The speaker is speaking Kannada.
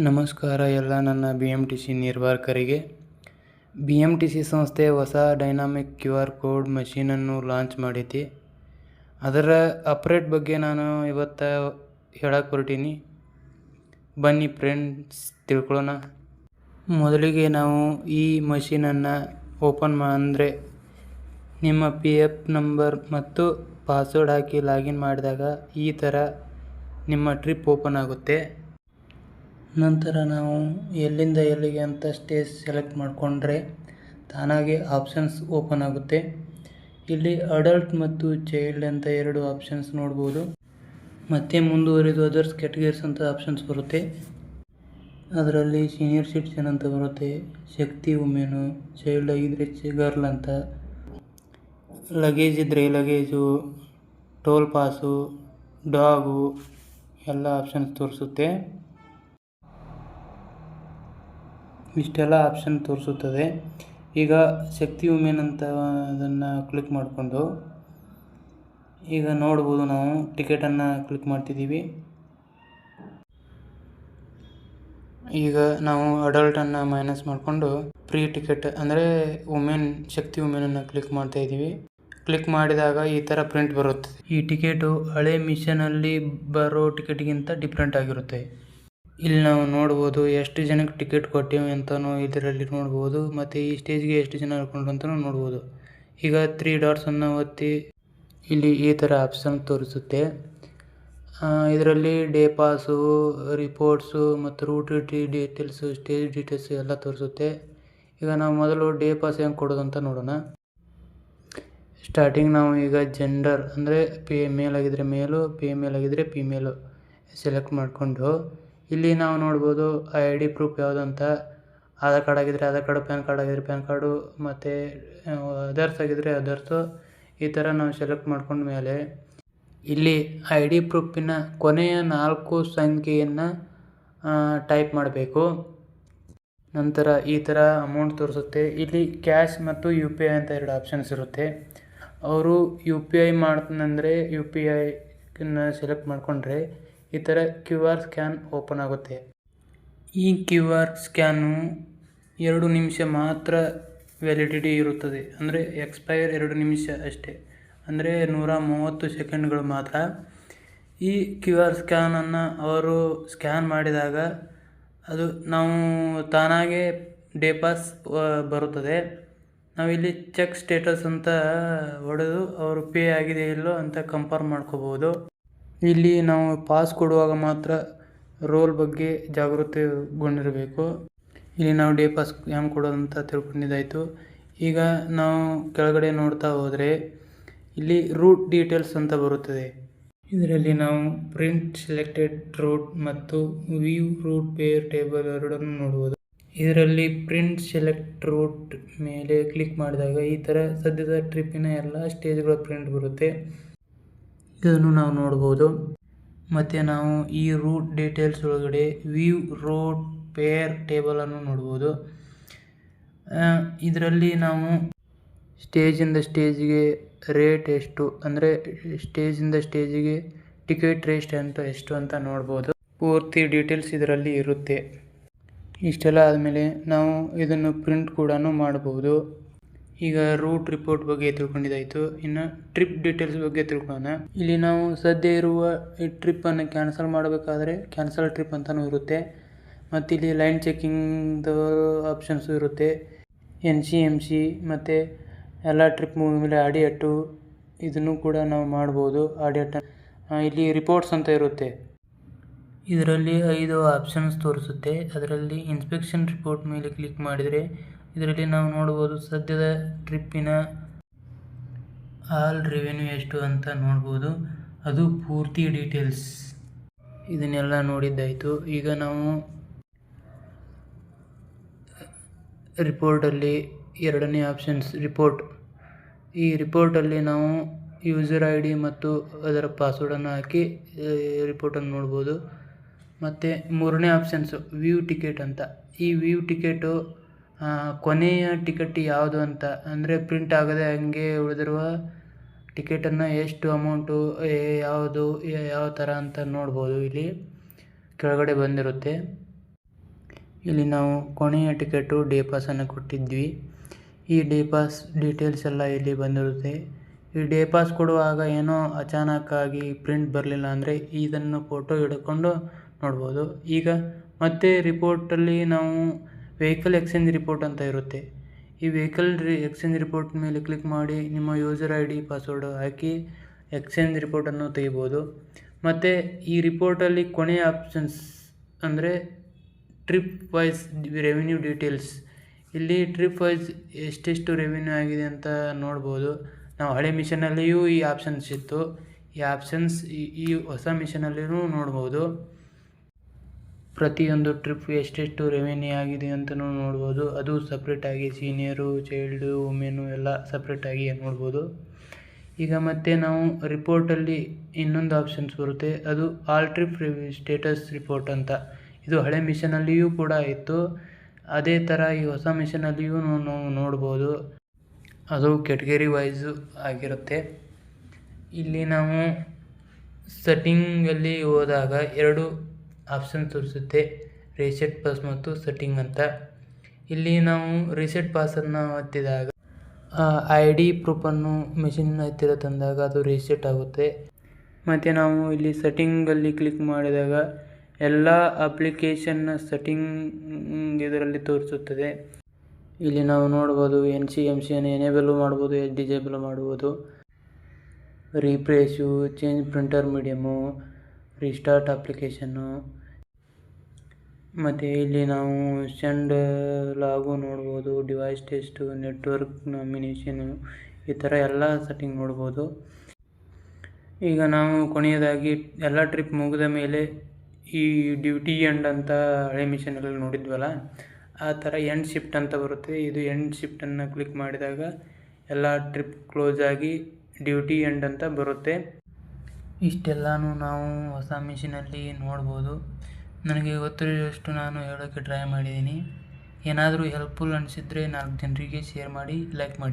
ನಮಸ್ಕಾರ ಎಲ್ಲ ನನ್ನ BMTC ನಿರ್ವಾಹಕರಿಗೆ. BMTC ಸಂಸ್ಥೆ ಹೊಸ ಡೈನಾಮಿಕ್ QR ಕೋಡ್ ಮಷೀನನ್ನು ಲಾಂಚ್ ಮಾಡೈತಿ. ಅದರ ಅಪ್ಡೇಟ್ ಬಗ್ಗೆ ನಾನು ಇವತ್ತು ಹೇಳಕ್ಕೆ ಹೊರಟೀನಿ. ಬನ್ನಿ ಫ್ರೆಂಡ್ಸ್ ತಿಳ್ಕೊಳ್ಳೋಣ. ಮೊದಲಿಗೆ ನಾವು ಈ ಮಷೀನನ್ನು ಓಪನ್ ಅಂದರೆ ನಿಮ್ಮ PF ನಂಬರ್ ಮತ್ತು ಪಾಸ್ವರ್ಡ್ ಹಾಕಿ ಲಾಗಿನ್ ಮಾಡಿದಾಗ ಈ ಥರ ನಿಮ್ಮ ಟ್ರಿಪ್ ಓಪನ್ ಆಗುತ್ತೆ. ನಂತರ ನಾವು ಎಲ್ಲಿಂದ ಎಲ್ಲಿಗೆ ಅಂತ ಸ್ಟೇಜ್ ಸೆಲೆಕ್ಟ್ ಮಾಡಿಕೊಂಡ್ರೆ ತಾನಾಗೆ ಆಪ್ಷನ್ಸ್ ಓಪನ್ ಆಗುತ್ತೆ. ಇಲ್ಲಿ ಅಡಲ್ಟ್ ಮತ್ತು ಚೈಲ್ಡ್ ಅಂತ ಎರಡು ಆಪ್ಷನ್ಸ್ ನೋಡ್ಬೋದು. ಮತ್ತೆ ಮುಂದುವರಿದು ಅದರ್ಸ್ ಕ್ಯಾಟಗರೀಸ್ ಅಂತ ಆಪ್ಷನ್ಸ್ ಬರುತ್ತೆ. ಅದರಲ್ಲಿ ಸೀನಿಯರ್ ಸಿಟಿಜನ್ ಅಂತ ಬರುತ್ತೆ, ಶಕ್ತಿ ವುಮೆನು, ಚೈಲ್ಡ್ ಆಗಿದ್ರೆ ಗರ್ಲ್ ಅಂತ, ಲಗೇಜ್ ಇದ್ದರೆ ಲಗೇಜು, ಟೋಲ್ ಪಾಸು, ಡಾಗು ಎಲ್ಲ ಆಪ್ಷನ್ಸ್ ತೋರಿಸುತ್ತೆ. ಇಷ್ಟೆಲ್ಲ ಆಪ್ಷನ್ ತೋರಿಸುತ್ತದೆ. ಈಗ ಶಕ್ತಿ ವುಮೆನ್ ಅಂತ ಅದನ್ನು ಕ್ಲಿಕ್ ಮಾಡಿಕೊಂಡು ಈಗ ನೋಡ್ಬೋದು, ನಾವು ಟಿಕೆಟನ್ನು ಕ್ಲಿಕ್ ಮಾಡ್ತಿದ್ದೀವಿ. ಈಗ ನಾವು ಅಡಲ್ಟನ್ನು ಮೈನಸ್ ಮಾಡಿಕೊಂಡು ಫ್ರೀ ಟಿಕೆಟ್ ಅಂದರೆ ಶಕ್ತಿ ವುಮೆನನ್ನು ಕ್ಲಿಕ್ ಮಾಡ್ತಾಯಿದ್ದೀವಿ. ಕ್ಲಿಕ್ ಮಾಡಿದಾಗ ಈ ಥರ ಪ್ರಿಂಟ್ ಬರುತ್ತೆ. ಈ ಟಿಕೆಟು ಹಳೆ ಮಿಷನಲ್ಲಿ ಬರೋ ಟಿಕೆಟ್ಗಿಂತ ಡಿಫ್ರೆಂಟ್ ಆಗಿರುತ್ತೆ. ಇಲ್ಲಿ ನಾವು ನೋಡ್ಬೋದು ಎಷ್ಟು ಜನಕ್ಕೆ ಟಿಕೆಟ್ ಕೊಟ್ಟಿವಿ ಅಂತಲೂ ಇದರಲ್ಲಿ ನೋಡ್ಬೋದು, ಮತ್ತು ಈ ಸ್ಟೇಜ್ಗೆ ಎಷ್ಟು ಜನ ಹಾಕೊಂಡ್ರು ಅಂತಲೂ ನೋಡ್ಬೋದು. ಈಗ 3 ಡಾಟ್ಸನ್ನು ಒತ್ತಿ ಇಲ್ಲಿ ಈ ಥರ ಆಪ್ಷನ್ ತೋರಿಸುತ್ತೆ. ಇದರಲ್ಲಿ ಡೇ ಪಾಸು, ರಿಪೋರ್ಟ್ಸು ಮತ್ತು ರೂಟ್ ಡೀಟೇಲ್ಸು, ಸ್ಟೇಜ್ ಡೀಟೇಲ್ಸು ಎಲ್ಲ ತೋರಿಸುತ್ತೆ. ಈಗ ನಾವು ಮೊದಲು ಡೇ ಪಾಸ್ ಹೆಂಗೆ ಕೊಡೋದು ಅಂತ ನೋಡೋಣ. ಸ್ಟಾರ್ಟಿಂಗ್ ನಾವು ಈಗ ಜೆಂಡರ್ ಅಂದರೆ ಮೇಲ್ ಆಗಿದ್ರೆ ಮೇಲು, ಫಿಮೇಲ್ ಆಗಿದ್ರೆ ಫಿಮೇಲು ಸೆಲೆಕ್ಟ್ ಮಾಡಿಕೊಂಡು ಇಲ್ಲಿ ನಾವು ನೋಡ್ಬೋದು ID ಪ್ರೂಫ್ ಯಾವುದಂತ. ಆಧಾರ್ ಕಾರ್ಡ್ ಆಗಿದ್ರೆ ಆಧಾರ್ ಕಾರ್ಡು, ಪ್ಯಾನ್ ಕಾರ್ಡ್ ಆಗಿದ್ರೆ ಪ್ಯಾನ್ ಕಾರ್ಡು, ಮತ್ತು ಅದರ್ಸ್ ಆಗಿದ್ರೆ ಅದರ್ಸು. ಈ ಥರ ನಾವು ಸೆಲೆಕ್ಟ್ ಮಾಡ್ಕೊಂಡ ಮೇಲೆ ಇಲ್ಲಿ ID ಪ್ರೂಫಿನ ಕೊನೆಯ 4 ಸಂಖ್ಯೆಯನ್ನು ಟೈಪ್ ಮಾಡಬೇಕು. ನಂತರ ಈ ಥರ ಅಮೌಂಟ್ ತೋರಿಸುತ್ತೆ. ಇಲ್ಲಿ ಕ್ಯಾಶ್ ಮತ್ತು UPI ಅಂತ 2 ಆಪ್ಷನ್ಸ್ ಇರುತ್ತೆ. ಅವರು UPI ಮಾಡ್ತಾನಂದರೆ UPIನ ಸೆಲೆಕ್ಟ್ ಮಾಡಿಕೊಂಡ್ರೆ ಈ ಥರ QR ಸ್ಕ್ಯಾನ್ ಓಪನ್ ಆಗುತ್ತೆ. ಈ QR ಸ್ಕ್ಯಾನು 2 ನಿಮಿಷ ಮಾತ್ರ ವ್ಯಾಲಿಡಿಟಿ ಇರುತ್ತದೆ. ಅಂದರೆ ಎಕ್ಸ್ಪೈರ್ 2 ನಿಮಿಷ ಅಷ್ಟೇ, ಅಂದರೆ 130 ಸೆಕೆಂಡ್ಗಳು ಮಾತ್ರ. ಈ QR ಸ್ಕ್ಯಾನನ್ನು ಅವರು ಸ್ಕ್ಯಾನ್ ಮಾಡಿದಾಗ ಅದು ನಾವು ತಾನಾಗೆ ಡೇ ಪಾಸ್ ಬರುತ್ತದೆ. ನಾವಿಲ್ಲಿ ಚೆಕ್ ಸ್ಟೇಟಸ್ ಅಂತ ಹೊಡೆದು ಅವರು ಪೇ ಆಗಿದೆ ಇಲ್ಲೋ ಅಂತ ಕನ್ಫರ್ಮ್ ಮಾಡ್ಕೋಬೋದು. ಇಲ್ಲಿ ನಾವು ಪಾಸ್ ಕೊಡುವಾಗ ಮಾತ್ರ ರೋಲ್ ಬಗ್ಗೆ ಜಾಗೃತಿಗೊಂಡಿರಬೇಕು. ಇಲ್ಲಿ ನಾವು ಡೇ ಪಾಸ್ ಹೆಂಗೆ ಕೊಡೋದಂತ ತಿಳ್ಕೊಂಡಿದ್ದಾಯಿತು. ಈಗ ನಾವು ಕೆಳಗಡೆ ನೋಡ್ತಾ ಹೋದರೆ ಇಲ್ಲಿ ರೂಟ್ ಡೀಟೇಲ್ಸ್ ಅಂತ ಬರುತ್ತದೆ. ಇದರಲ್ಲಿ ನಾವು ಪ್ರಿಂಟ್ ಸೆಲೆಕ್ಟೆಡ್ ರೂಟ್ ಮತ್ತು ವ್ಯೂ ರೂಟ್ ಪೇರ್ ಟೇಬಲ್ ಎರಡನ್ನು ನೋಡ್ಬೋದು. ಇದರಲ್ಲಿ ಪ್ರಿಂಟ್ ಸೆಲೆಕ್ಟ್ ರೂಟ್ ಮೇಲೆ ಕ್ಲಿಕ್ ಮಾಡಿದಾಗ ಈ ಥರ ಸದ್ಯದ ಟ್ರಿಪ್ಪಿನ ಎಲ್ಲ ಸ್ಟೇಜ್ಗಳ ಪ್ರಿಂಟ್ ಬರುತ್ತೆ. ಇದನ್ನು ನಾವು ನೋಡ್ಬೋದು. ಮತ್ತು ನಾವು ಈ ರೂಟ್ ಡೀಟೇಲ್ಸ್ ಒಳಗಡೆ ವ್ಯೂ ರೂಟ್ ಪೇರ್ ಟೇಬಲನ್ನು ನೋಡ್ಬೋದು. ಇದರಲ್ಲಿ ನಾವು ಸ್ಟೇಜಿಂದ ಸ್ಟೇಜಿಗೆ ರೇಟ್ ಎಷ್ಟು, ಅಂದರೆ ಸ್ಟೇಜಿಂದ ಸ್ಟೇಜಿಗೆ ಟಿಕೆಟ್ ರೇಟ್ ಎಷ್ಟು ಅಂತ ನೋಡ್ಬೋದು. ಪೂರ್ತಿ ಡೀಟೇಲ್ಸ್ ಇದರಲ್ಲಿ ಇರುತ್ತೆ. ಇಷ್ಟೆಲ್ಲ ಆದಮೇಲೆ ನಾವು ಇದನ್ನು ಪ್ರಿಂಟ್ ಕೂಡ ಮಾಡ್ಬೋದು. ಈಗ ರೂಟ್ ರಿಪೋರ್ಟ್ ಬಗ್ಗೆ ತಿಳ್ಕೊಂಡಿದ್ದಾಯಿತು. ಇನ್ನು ಟ್ರಿಪ್ ಡೀಟೇಲ್ಸ್ ಬಗ್ಗೆ ತಿಳ್ಕೊಳ್ಳೋಣ. ಇಲ್ಲಿ ನಾವು ಸದ್ಯ ಇರುವ ಈ ಟ್ರಿಪ್ಪನ್ನು ಕ್ಯಾನ್ಸಲ್ ಮಾಡಬೇಕಾದ್ರೆ ಕ್ಯಾನ್ಸಲ್ ಟ್ರಿಪ್ ಅಂತಲೂ ಇರುತ್ತೆ. ಮತ್ತು ಇಲ್ಲಿ ಲೈನ್ ಚೆಕಿಂಗ್ದು ಆಪ್ಷನ್ಸು ಇರುತ್ತೆ. NC ಮತ್ತು ಎಲ್ಲ ಟ್ರಿಪ್ ಮುಗಿದ್ಮೇಲೆ ಆಡಿಯಟ್ಟು ಇದನ್ನು ಕೂಡ ನಾವು ಮಾಡ್ಬೋದು. ಆಡಿಯಟ್ ಇಲ್ಲಿ ರಿಪೋರ್ಟ್ಸ್ ಅಂತ ಇರುತ್ತೆ. ಇದರಲ್ಲಿ 5 ಆಪ್ಷನ್ಸ್ ತೋರಿಸುತ್ತೆ. ಅದರಲ್ಲಿ ಇನ್ಸ್ಪೆಕ್ಷನ್ ರಿಪೋರ್ಟ್ ಮೇಲೆ ಕ್ಲಿಕ್ ಮಾಡಿದರೆ ಇದರಲ್ಲಿ ನಾವು ನೋಡ್ಬೋದು ಸದ್ಯದ ಟ್ರಿಪ್ಪಿನ ಆಲ್ ರೆವೆನ್ಯೂ ಎಷ್ಟು ಅಂತ ನೋಡ್ಬೋದು. ಅದು ಪೂರ್ತಿ ಡೀಟೇಲ್ಸ್. ಇದನ್ನೆಲ್ಲ ನೋಡಿದ್ದಾಯಿತು. ಈಗ ನಾವು ರಿಪೋರ್ಟಲ್ಲಿ 2ನೇ ಆಪ್ಷನ್ಸ್ ರಿಪೋರ್ಟ್. ಈ ರಿಪೋರ್ಟಲ್ಲಿ ನಾವು ಯೂಸರ್ ID ಮತ್ತು ಅದರ ಪಾಸ್ವರ್ಡನ್ನು ಹಾಕಿ ರಿಪೋರ್ಟನ್ನು ನೋಡ್ಬೋದು. ಮತ್ತು 3ನೇ ಆಪ್ಷನ್ಸು ವ್ಯೂ ಟಿಕೆಟ್ ಅಂತ. ಈ ವ್ಯೂ ಟಿಕೆಟು ಕೊನೆಯ ಟಿಕೆಟ್ ಯಾವುದು ಅಂತ, ಅಂದರೆ ಪ್ರಿಂಟ್ ಆಗದೆ ಹಂಗೆ ಉಳಿದಿರುವ ಟಿಕೆಟನ್ನು ಎಷ್ಟು ಅಮೌಂಟು, ಯಾವುದು ಯಾವ ಥರ ಅಂತ ನೋಡ್ಬೋದು. ಇಲ್ಲಿ ಕೆಳಗಡೆ ಬಂದಿರುತ್ತೆ. ಇಲ್ಲಿ ನಾವು ಕೊನೆಯ ಟಿಕೆಟು ಡೇ ಪಾಸನ್ನು ಕೊಟ್ಟಿದ್ವಿ. ಈ ಡೇ ಪಾಸ್ ಡೀಟೇಲ್ಸ್ ಎಲ್ಲ ಇಲ್ಲಿ ಬಂದಿರುತ್ತೆ. ಈ ಡೇ ಪಾಸ್ ಕೊಡುವಾಗ ಏನೋ ಅಚಾನಕ್ಕಾಗಿ ಪ್ರಿಂಟ್ ಬರಲಿಲ್ಲ ಅಂದರೆ ಇದನ್ನು ಫೋಟೋ ಹಿಡ್ಕೊಂಡು ನೋಡ್ಬೋದು. ಈಗ ಮತ್ತೆ ರಿಪೋರ್ಟಲ್ಲಿ ನಾವು ವೆಹಿಕಲ್ ಎಕ್ಸ್ಚೇಂಜ್ ರಿಪೋರ್ಟ್ ಅಂತ ಇರುತ್ತೆ. ಈ ವೆಹಿಕಲ್ ಎಕ್ಸ್ಚೇಂಜ್ ರಿಪೋರ್ಟ್ ಮೇಲೆ ಕ್ಲಿಕ್ ಮಾಡಿ ನಿಮ್ಮ ಯೂಸರ್ ID ಪಾಸ್ವರ್ಡ್ ಹಾಕಿ ಎಕ್ಸ್ಚೇಂಜ್ ರಿಪೋರ್ಟನ್ನು ತೆಗಿಬೋದು. ಮತ್ತು ಈ ರಿಪೋರ್ಟಲ್ಲಿ ಕೊನೆಯ ಆಪ್ಷನ್ಸ್ ಅಂದರೆ ಟ್ರಿಪ್ ವೈಸ್ ರೆವಿನ್ಯೂ ಡೀಟೇಲ್ಸ್. ಇಲ್ಲಿ ಟ್ರಿಪ್ ವೈಸ್ ಎಷ್ಟೆಷ್ಟು ರೆವಿನ್ಯೂ ಆಗಿದೆ ಅಂತ ನೋಡ್ಬೋದು. ನಾವು ಹಳೆ ಮಿಷನಲ್ಲಿಯೂ ಈ ಆಪ್ಷನ್ಸ್ ಇತ್ತು. ಈ ಆಪ್ಷನ್ಸ್ ಈ ಹೊಸ ಮಿಷನಲ್ಲಿಯೂ ನೋಡ್ಬೋದು. ಪ್ರತಿಯೊಂದು ಟ್ರಿಪ್ ಎಷ್ಟೆಷ್ಟು ರೆವಿನ್ಯೂ ಆಗಿದೆ ಅಂತಲೂ ನೋಡ್ಬೋದು. ಅದು ಸಪ್ರೇಟಾಗಿ ಸೀನಿಯರು, ಚೈಲ್ಡು, ವುಮೆನು ಎಲ್ಲ ಸಪ್ರೇಟಾಗಿ ನೋಡ್ಬೋದು. ಈಗ ಮತ್ತೆ ನಾವು ರಿಪೋರ್ಟಲ್ಲಿ ಇನ್ನೊಂದು ಆಪ್ಷನ್ಸ್ ಬರುತ್ತೆ. ಅದು ಆಲ್ ಟ್ರಿಪ್ ಸ್ಟೇಟಸ್ ರಿಪೋರ್ಟ್ ಅಂತ. ಇದು ಹಳೆ ಮಿಷನಲ್ಲಿಯೂ ಕೂಡ ಇತ್ತು. ಅದೇ ಥರ ಈ ಹೊಸ ಮಿಷನಲ್ಲಿಯೂ ನಾವು ನೋಡ್ಬೋದು. ಅದು ಕೆಟಗರಿ ವೈಸು ಆಗಿರುತ್ತೆ. ಇಲ್ಲಿ ನಾವು ಸೆಟ್ಟಿಂಗಲ್ಲಿ ಹೋದಾಗ 2 ಆಪ್ಷನ್ ತೋರಿಸುತ್ತೆ, ರೀಸೆಟ್ ಪಾಸ್ ಮತ್ತು ಸೆಟ್ಟಿಂಗ್ ಅಂತ. ಇಲ್ಲಿ ನಾವು ರೀಸೆಟ್ ಪಾಸನ್ನು ಒತ್ತಿದಾಗ ID ಪ್ರೂಫನ್ನು ಮಿಷಿನ್ ಹತ್ತಿರ ತಂದಾಗ ಅದು ರೀಸೆಟ್ ಆಗುತ್ತೆ. ಮತ್ತು ನಾವು ಇಲ್ಲಿ ಸೆಟ್ಟಿಂಗಲ್ಲಿ ಕ್ಲಿಕ್ ಮಾಡಿದಾಗ ಎಲ್ಲ ಅಪ್ಲಿಕೇಶನ್ನ ಸೆಟ್ಟಿಂಗ್ ಇದರಲ್ಲಿ ತೋರಿಸುತ್ತದೆ. ಇಲ್ಲಿ ನಾವು ನೋಡ್ಬೋದು NC/MC ಎನೇಬಲ್ ಮಾಡ್ಬೋದು, ಡಿಸೇಬಲ್ ಮಾಡ್ಬೋದು. Refresh, change printer medium, restart application. ಮತ್ತು ಇಲ್ಲಿ ನಾವು ಸೆಂಡ್ ಲಾಗು ನೋಡ್ಬೋದು, ಡಿವೈಸ್ ಟೆಸ್ಟು, ನೆಟ್ವರ್ಕ್ ನಾಮಿನೇಷನು, ಈ ಥರ ಎಲ್ಲ ಸೆಟ್ಟಿಂಗ್ ನೋಡ್ಬೋದು. ಈಗ ನಾವು ಕೊನೆಯದಾಗಿ ಎಲ್ಲ ಟ್ರಿಪ್ ಮುಗಿದ ಮೇಲೆ ಈ ಡ್ಯೂಟಿ ಎಂಡ್ ಅಂತ ಹಳೆ ಮಿಷನಲ್ಲಿ ನೋಡಿದ್ವಲ್ಲ, ಆ ಥರ ಎಂಡ್ ಶಿಫ್ಟ್ ಅಂತ ಬರುತ್ತೆ. ಇದು ಎಂಡ್ ಶಿಫ್ಟನ್ನು ಕ್ಲಿಕ್ ಮಾಡಿದಾಗ ಎಲ್ಲ ಟ್ರಿಪ್ ಕ್ಲೋಸ್ ಆಗಿ ಡ್ಯೂಟಿ ಎಂಡ್ ಅಂತ ಬರುತ್ತೆ. ಇಷ್ಟೆಲ್ಲನೂ ನಾವು ಹೊಸ ಮಿಷಿನಲ್ಲಿ ನೋಡ್ಬೋದು. ನನಗೆ ಗೊತ್ತಿರೋಷ್ಟು ನಾನು ಹೇಳೋಕ್ಕೆ ಟ್ರೈ ಮಾಡಿದ್ದೀನಿ. ಏನಾದರೂ ಹೆಲ್ಪ್ಫುಲ್ ಅನಿಸಿದರೆ 4 ಜನರಿಗೆ ಶೇರ್ ಮಾಡಿ, ಲೈಕ್ ಮಾಡಿ.